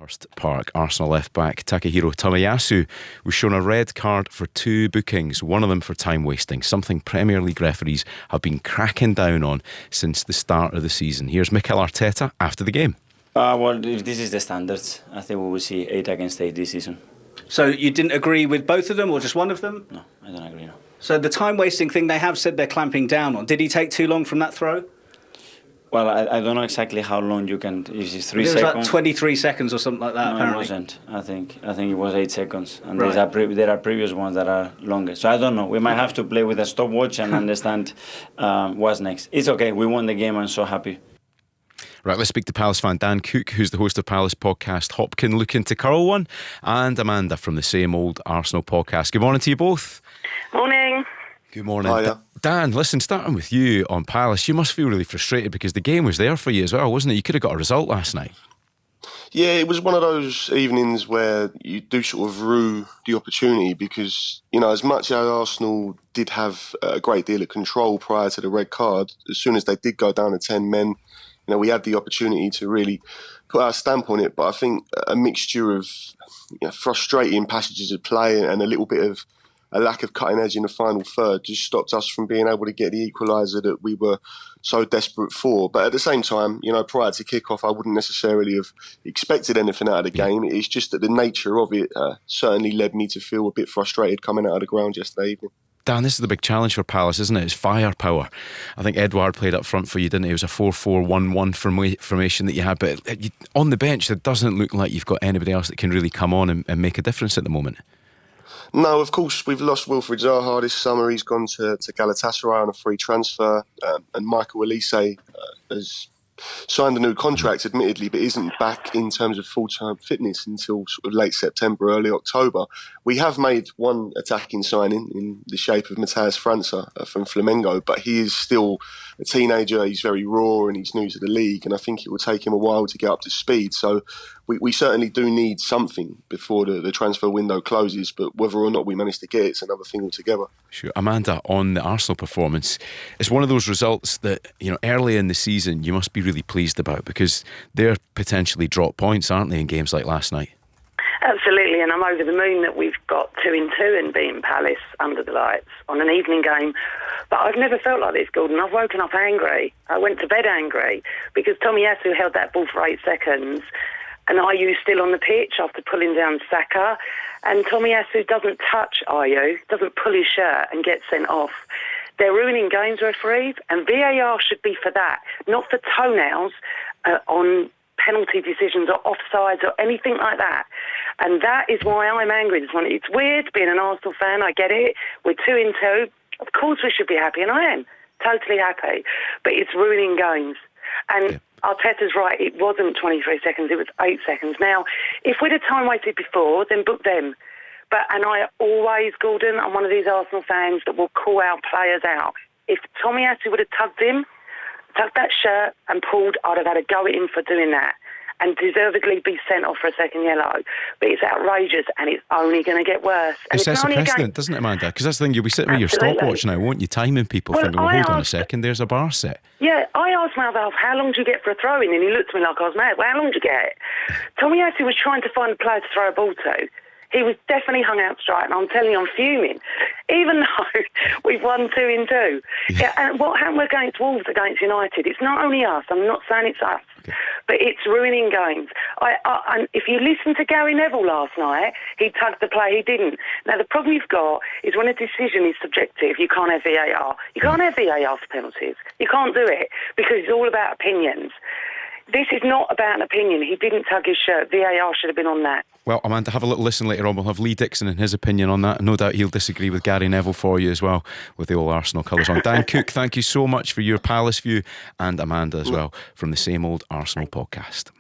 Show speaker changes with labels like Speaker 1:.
Speaker 1: Hurst Park, Arsenal left-back Takahiro Tomiyasu was shown a red card for 2 bookings, one of them for time wasting, something Premier League referees have been cracking down on since the start of the season. Here's Mikel Arteta after the game.
Speaker 2: Well, if this is the standards, I think we will see 8 against 8 this season.
Speaker 3: So you didn't agree with both of them or just one of them?
Speaker 2: No, I don't agree, no.
Speaker 3: So the time-wasting thing they have said they're clamping down on, did he take too long from that throw?
Speaker 2: Well, I don't know exactly how long you can. If it's 3
Speaker 3: It was
Speaker 2: seconds,
Speaker 3: like 23 seconds or something like that.
Speaker 2: no,
Speaker 3: apparently.
Speaker 2: it wasn't. I think it was 8 seconds, and
Speaker 3: Right.
Speaker 2: there are previous ones that are longer. So I don't know. We might have to play with a stopwatch and understand what's next. It's okay. We won the game. I'm so happy.
Speaker 1: Right, let's speak to Palace fan Dan Cook, who's the host of Palace podcast Hopkin Looking to Curl One, and Amanda from the Same Old Arsenal podcast. Good morning to you both.
Speaker 4: Morning.
Speaker 1: Good morning.
Speaker 5: Hiya.
Speaker 1: Dan, listen, starting with you on Palace, you must feel really frustrated because the game was there for you as well, wasn't it? You could have got a result last night.
Speaker 5: Yeah, it was one of those evenings where you do sort of rue the opportunity because, you know, as much as Arsenal did have a great deal of control prior to the red card, as soon as they did go down to 10 men, you know, we had the opportunity to really put our stamp on it. But I think a mixture of frustrating passages of play and a little bit of a lack of cutting edge in the final third just stopped us from being able to get the equaliser that we were so desperate for. But at the same time, you know, prior to kick-off, I wouldn't necessarily have expected anything out of the game. It's just that the nature of it certainly led me to feel a bit frustrated coming out of the ground yesterday evening.
Speaker 1: Dan, this is the big challenge for Palace, isn't it? It's firepower. I think Edouard played up front for you, didn't he? It was a 4-4-1-1 formation that you had, but on the bench, it doesn't look like you've got anybody else that can really come on and make a difference at the moment.
Speaker 5: No, of course, we've lost Wilfried Zaha this summer. He's gone to Galatasaray on a free transfer. And Michael Elise has signed a new contract, admittedly, but isn't back in terms of full-time fitness until sort of late September, early October. We have made one attacking signing in the shape of Matheus França from Flamengo, but he is still a teenager. He's very raw and he's new to the league, and I think it will take him a while to get up to speed. So we certainly do need something before the transfer window closes, but whether or not we manage to get it's another thing altogether.
Speaker 1: Sure. Amanda, on the Arsenal performance, it's one of those results that, you know, early in the season you must be really pleased about because they're potentially drop points, aren't they, in games like last night?
Speaker 4: Absolutely, and I'm over the moon that we've got 2-2 and beaten Palace under the lights on an evening game. But I've never felt like this, Gordon. I've woken up angry. I went to bed angry because Tomiyasu held that ball for 8 seconds and Ayew still on the pitch after pulling down Saka. And Tomiyasu doesn't touch Ayew, doesn't pull his shirt and get sent off. They're ruining games, referees, and VAR should be for that, not for toenails on penalty decisions or offsides or anything like that. And that is why I'm angry this morning. It's weird being an Arsenal fan, I get it. We're 2-2. Of course we should be happy, and I am totally happy. But it's ruining games. And Arteta's right, it wasn't 23 seconds, it was 8 seconds. Now, if we'd have time waited before, then book them. And I always, Gordon, I'm one of these Arsenal fans that will call our players out. If Tomiyasu would have tugged that shirt and pulled, I'd have had a go at him for doing that and deservedly be sent off for a second yellow. But it's outrageous and it's only going to get worse. And
Speaker 1: It sets a
Speaker 4: only
Speaker 1: precedent, doesn't it, Amanda? Because that's the thing, you'll be sitting with your
Speaker 4: Absolutely.
Speaker 1: stopwatch now, won't you? Timing people, thinking, well, hold on a second, there's a bar set.
Speaker 4: Yeah, I asked my other half, how long do you get for a throw-in? And he looked at me like I was mad. Well, how long do you get? Tomiyasu was trying to find a player to throw a ball to. He was definitely hung out straight, and I'm telling you, I'm fuming. Even though we've won 2-2. Yeah, and what happened against Wolves against United, it's not only us, I'm not saying it's us, but it's ruining games. And if you listen to Gary Neville last night, he tugged the play, he didn't. Now, the problem you've got is when a decision is subjective, you can't have VAR. You can't have VAR for penalties. You can't do it because it's all about opinions. This is not about an opinion. He didn't tug his shirt. VAR should have been on that.
Speaker 1: Well, Amanda, have a little listen later on. We'll have Lee Dixon and his opinion on that. No doubt he'll disagree with Gary Neville for you as well, with the old Arsenal colours on. Dan Cook, thank you so much for your Palace view, and Amanda as well from the Same Old Arsenal podcast.